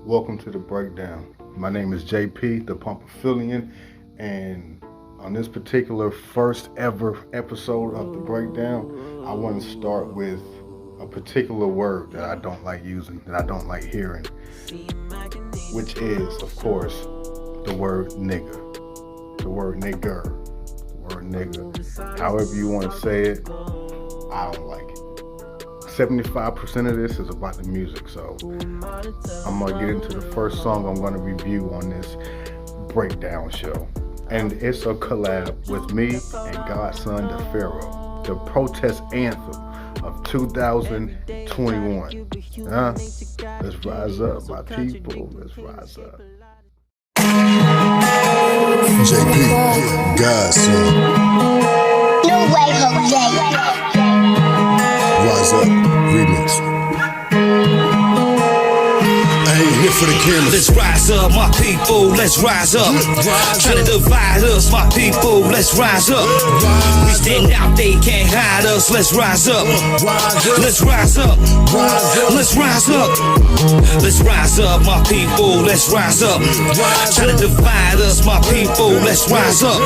Welcome to the breakdown. My name is JP, the Pump Affiliate, and on this particular first ever episode of the breakdown, I want to start with a particular word that I don't like using, that I don't like hearing, which is, of course, the word nigga, the word nigger, the word nigga. However you want to say it, I don't like it. 75% of this is about the music, so I'm gonna get into the first song I'm gonna review on this breakdown show, and it's a collab with me and Godsun Da Faraoh, the protest anthem of 2021. Let's rise up, my people. Let's rise up. JP, Godsun. No way, Jose. Rise Up Remix. I ain't here for the cameras. Let's rise up, my people, let's rise up. Trying to divide us, my people, let's rise up. We stand out, they can't hide us, let's rise up. Let's rise up, let's rise up. Let's rise up, my people, let's rise up. Trying to divide us, my people, let's rise up.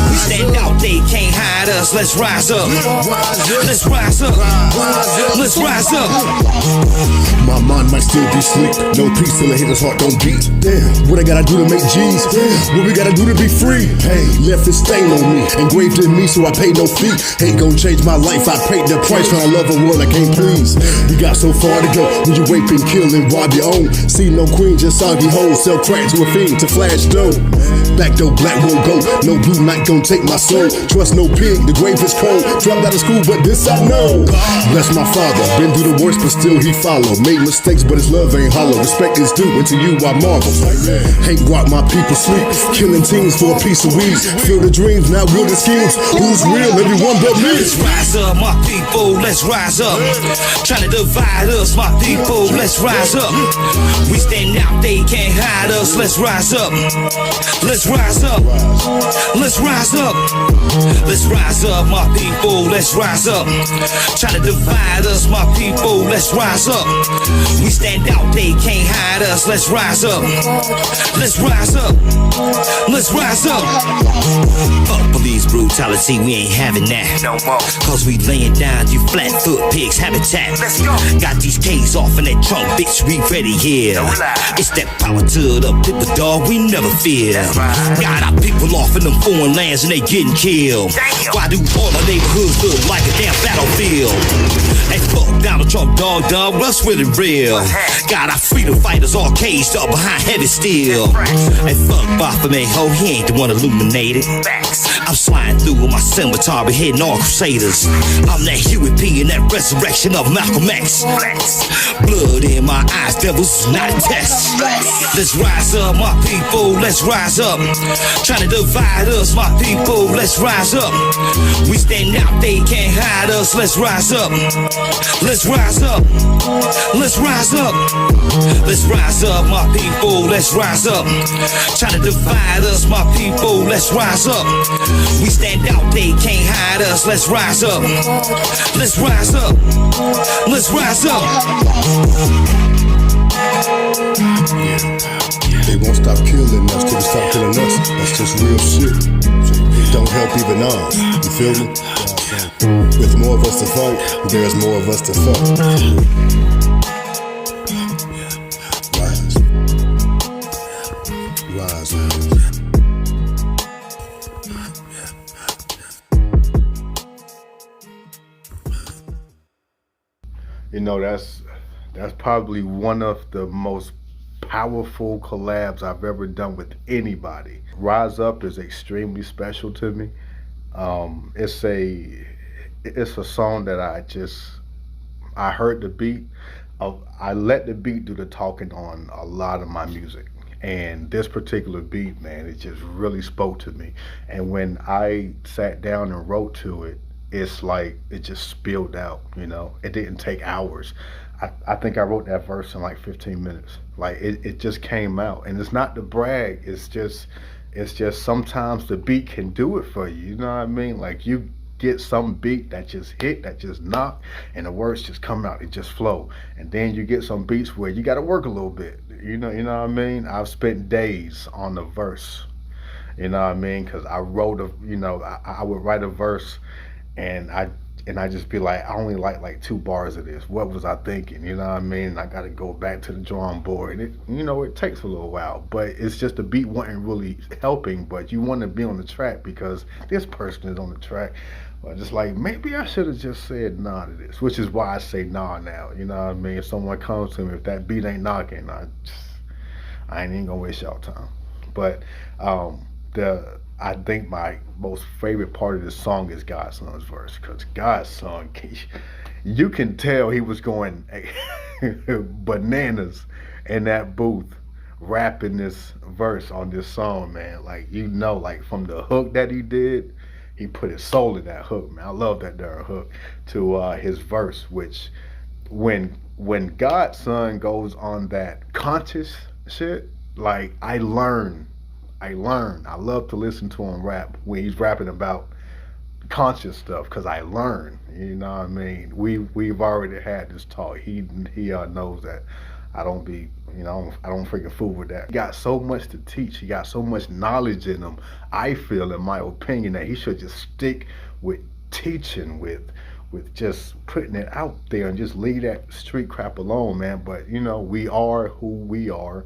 We stand out, they can't hide us, let's rise up. Let's rise up, let's rise up. My mind might still be asleep. No peace till a hitter's heart don't beat. Damn, what I gotta do to make G's? What we gotta do to be free? Hey, left this stain on me, engraved in me, so I pay no fee. Ain't gon' change my life, I paid the price when I love a world I can't please. We got so far to go when you rape and kill and rob your own. See no queen, just soggy hoes, sell crack to a fiend to flash dough. Back door black won't go, no blue night gon' take my soul. Trust no pig, the grave is cold. Dropped out of school, but this I know. Bless my father, been through the worst, but still he followed. Made mistakes, but his love ain't hollow. Respect is due, and to you I marvel. Hate rock, my people sleep. Killing teens for a piece of weed. Feel the dreams, not real the schemes. Who's real? Everyone but me. Let's rise up, my people, let's rise up. Trying to divide us, my people, let's rise up. We stand out, they can't hide us, let's rise up. Let's rise up, let's rise up. Let's rise up, my people, let's rise up. Trying to divide us, my people, let's rise up. We stand out, they can't hide us, let's rise up. Let's rise up, let's rise up. Fuck police brutality, we ain't having that no more. Cause we laying down you flat-foot pigs habitat. Let's go. Got these K's off in that trunk, bitch, we ready here. It's that power to the people, dog, we never fear. Got our people off in them foreign lands and they getting killed. Why do all our neighborhoods look like a damn battlefield? Hey, fuck Donald Trump, dog, what's really real? Got our freedom fighters all caged up behind heavy steel. Hey, fuck Baphomet, ho, he ain't the one illuminated. I'm sliding through with my scimitar, but hitting all crusaders. I'm that Huey P and that resurrection of Malcolm X. Blood in my eyes, devils, not a test. Let's rise up, my people, let's rise up. Trying to divide us, my people, let's rise up. We stand out, they can't hide us, let's rise up. Let's rise up, let's rise up. Let's rise up, my people, let's rise up. Trying to divide us, my people, let's rise up. We stand out, they can't hide us, let's rise up. Let's rise up, let's rise up. They won't stop killing us till they stop killing us. That's just real shit. It don't help even us. You feel me? With more of us to fight, there's more of us to fuck. Rise. Rise. You know, that's probably one of the most powerful collabs I've ever done with anybody. Rise Up is extremely special to me. It's a song that I heard the beat. I let the beat do the talking on a lot of my music. And this particular beat, man, it just really spoke to me. And when I sat down and wrote to it, it's like it just spilled out, you know. It didn't take hours. I think I wrote that verse in like 15 minutes. Like it just came out. And it's not to brag, it's just sometimes the beat can do it for you, you know what I mean? Like you get some beat that just hit, that just knock, and the words just come out, it just flow. And then you get some beats where you got to work a little bit. you know what I mean. I've spent days on the verse. You know what I mean? Because I wrote I would write a verse, and I just be like, I only like 2 bars of this. What was I thinking? You know what I mean? And I got to go back to the drawing board. And it takes a little while, but it's just the beat wasn't really helping. But you want to be on the track because this person is on the track. But just like maybe I should have just said nah to this, which is why I say nah now. You know what I mean? If someone comes to me, if that beat ain't knocking, I ain't even gonna waste y'all time. But the I think my most favorite part of this song is Godson's verse, because Godson, you can tell he was going bananas in that booth rapping this verse on this song, man. Like, like from the hook that he did, he put his soul in that hook, man. I love that darn hook to his verse, which when Godson goes on that conscious shit, like I love to listen to him rap when he's rapping about conscious stuff, because I learn. You know what I mean? We've already had this talk. He knows that I don't be, I don't freaking fool with that. He got so much to teach. He got so much knowledge in him. I feel, in my opinion, that he should just stick with teaching, with just putting it out there and just leave that street crap alone, man. But we are who we are,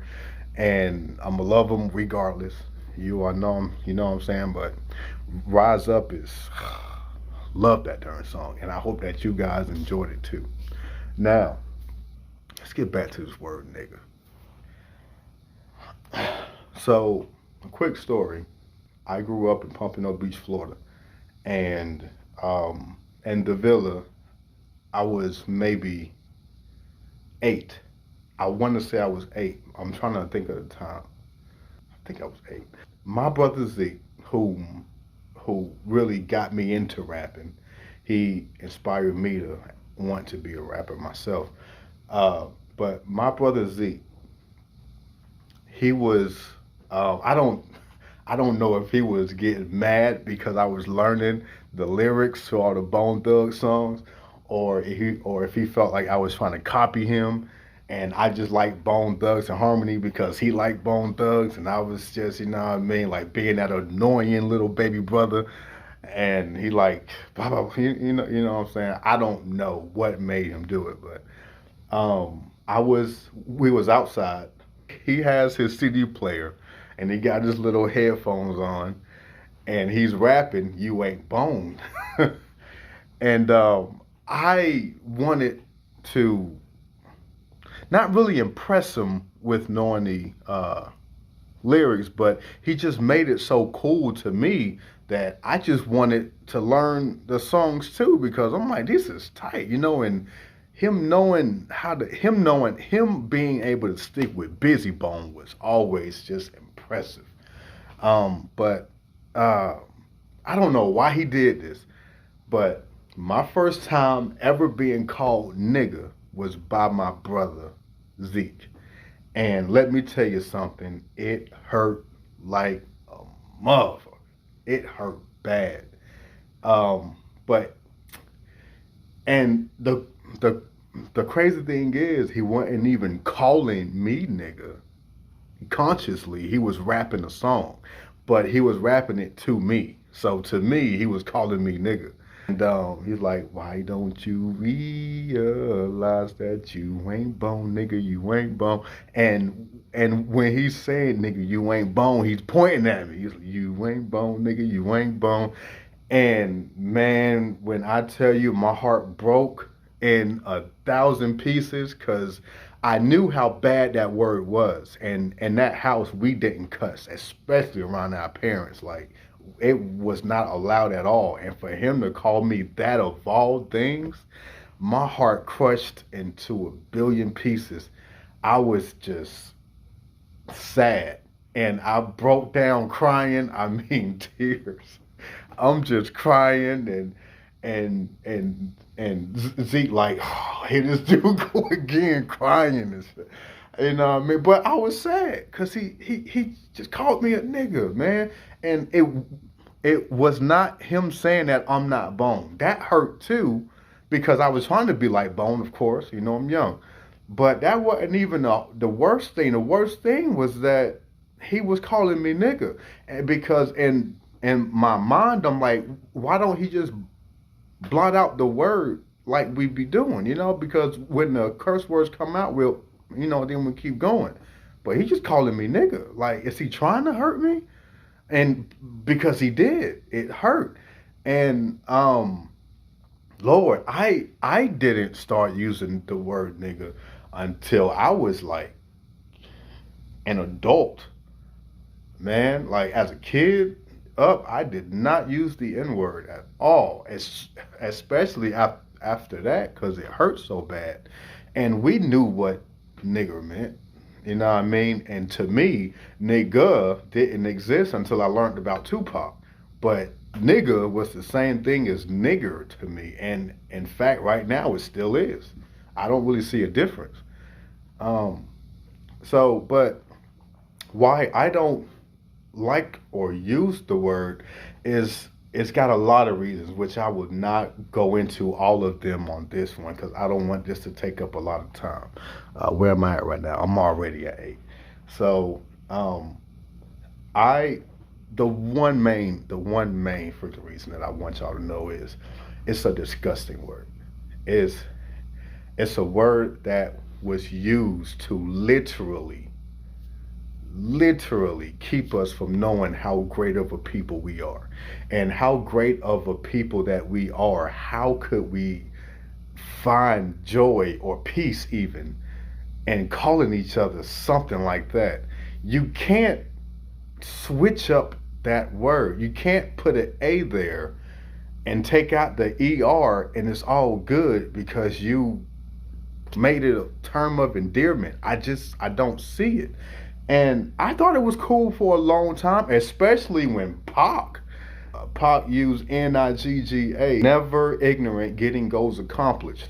and I'ma love him regardless. You all know him, you know what I'm saying? But Rise Up is love that darn song, and I hope that you guys enjoyed it too. Now, let's get back to this word nigga. So, a quick story. I grew up in Pompano Beach, Florida, and in the villa, I was maybe 8. I want to say I was 8. I'm trying to think of the time. I think I was 8. My brother Zeke, who really got me into rapping, he inspired me to want to be a rapper myself. But my brother Zeke, he was I don't know if he was getting mad because I was learning the lyrics to all the Bone Thug songs, or if he felt like I was trying to copy him, and I just like Bone Thugs and Harmony because he liked Bone Thugs, and I was just, you know what I mean, like being that annoying little baby brother, and he like, blah, blah, blah, you know what I'm saying? I don't know what made him do it, but we was outside. He has his CD player, and he got his little headphones on, and he's rapping "You Ain't Bone," and I wanted to not really impress him with knowing the lyrics, but he just made it so cool to me that I just wanted to learn the songs too, because I'm like, this is tight, and him being able to stick with Busy Bone was always just impressive. But I don't know why he did this, but my first time ever being called nigga was by my brother Zeke. And let me tell you something, it hurt like a motherfucker. It hurt bad. But the crazy thing is, he wasn't even calling me nigga consciously. He was rapping a song, but he was rapping it to me. So to me, he was calling me nigga. And he's like, why don't you realize that you ain't bone, nigga, you ain't bone? And when he's saying, nigga, you ain't bone, he's pointing at me. He's like, you ain't bone, nigga, you ain't bone. And man, when I tell you, my heart broke in 1,000 pieces, because I knew how bad that word was. And in that house, we didn't cuss, especially around our parents. Like, it was not allowed at all. And for him to call me that of all things, my heart crushed into 1,000,000,000 pieces. I was just sad. And I broke down crying. I mean, tears. I'm just crying, and Zeke like, oh, here this dude go again, crying and shit. You know what I mean? But I was sad because he just called me a nigga, man. And it was not him saying that I'm not Bone. That hurt too, because I was trying to be like Bone, of course. I'm young. But that wasn't even the worst thing. The worst thing was that he was calling me nigga, and because in my mind I'm like, why don't he just blot out the word like we be doing, Because when the curse words come out, then we keep going. But he just calling me nigga. Like, is he trying to hurt me? And because he did, it hurt. And Lord, I didn't start using the word nigga until I was like an adult. Man, like as a kid up, I did not use the N word at all, especially after that, because it hurt so bad. And we knew what nigger meant, you know what I mean? And to me, nigga didn't exist until I learned about Tupac. But nigga was the same thing as nigger to me. And in fact, right now, it still is. I don't really see a difference. Um, but why I don't like or use the word is it's got a lot of reasons, which I would not go into all of them on this one because I don't want this to take up a lot of time. Where am I at right now? I'm already at 8. So I the one main freaking reason that I want y'all to know is it's a disgusting word. It's a word that was used to literally keep us from knowing how great of a people we are. And how great of a people that we are, how could we find joy or peace even in calling each other something like that? You can't switch up that word. You can't put an A there and take out the ER and it's all good because you made it a term of endearment. I don't see it. And I thought it was cool for a long time, especially when Pac used NIGGA, never ignorant, getting goals accomplished.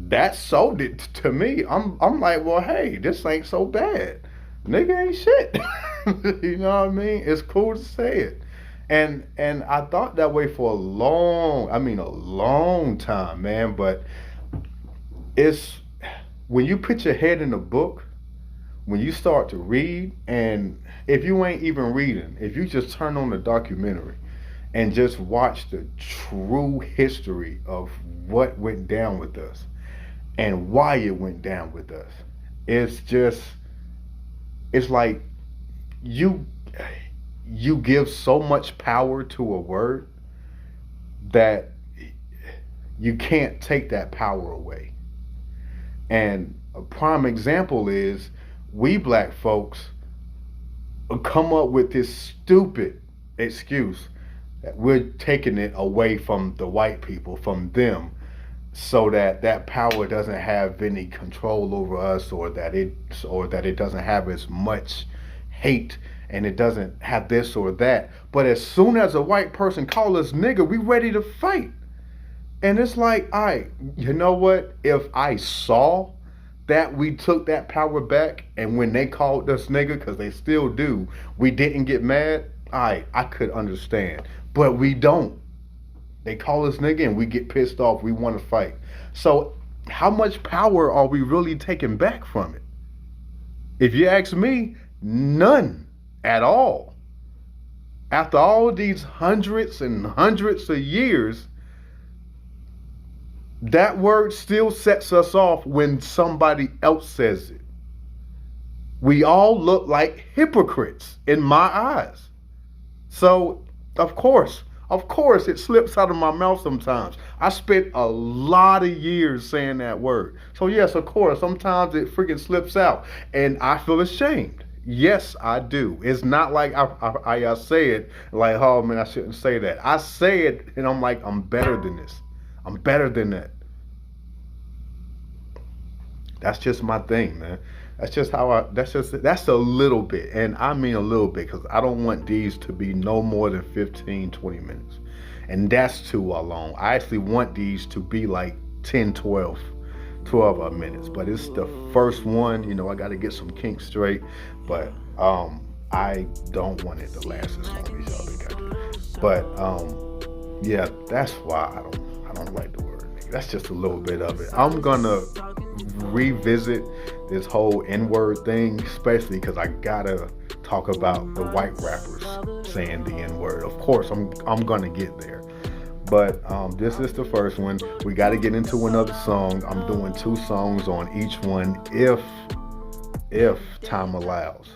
That sold it to me. I'm like, well, hey, this ain't so bad. Nigga ain't shit. You know what I mean? It's cool to say it. And I thought that way for a long time, man. But it's when you put your head in a book, when you start to read, and if you ain't even reading, if you just turn on the documentary and just watch the true history of what went down with us and why it went down with us, it's like you give so much power to a word that you can't take that power away. And a prime example is we black folks come up with this stupid excuse that we're taking it away from the white people, from them, so that power doesn't have any control over us, or that it doesn't have as much hate, and it doesn't have this or that. But as soon as a white person calls us nigga, we ready to fight. And it's like, all right, you know what? If I saw that we took that power back, and when they called us nigga, because they still do, we didn't get mad, I could understand. But we don't. They call us nigga and we get pissed off. We want to fight. So how much power are we really taking back from it? If you ask me, none at all. After all these hundreds and hundreds of years, that word still sets us off when somebody else says it. We all look like hypocrites in my eyes. So, of course, it slips out of my mouth sometimes. I spent a lot of years saying that word. So yes, of course, sometimes it freaking slips out and I feel ashamed. Yes, I do. It's not like I say it like, oh man, I shouldn't say that. I say it and I'm like, I'm better than this. I'm better than that. That's just my thing, man. That's a little bit. And I mean a little bit because I don't want these to be no more than 15, 20 minutes. And that's too long. I actually want these to be like 10, 12 minutes. But it's the first one. I got to get some kinks straight. But I don't want it to last as long as y'all think I do. But yeah, that's why I don't like the word nigga. That's just a little bit of it. I'm gonna revisit this whole N-word thing, especially because I gotta talk about the white rappers saying the N-word. Of course, I'm gonna get there. But this is the first one. We got to get into another song. I'm doing 2 songs on each one if time allows.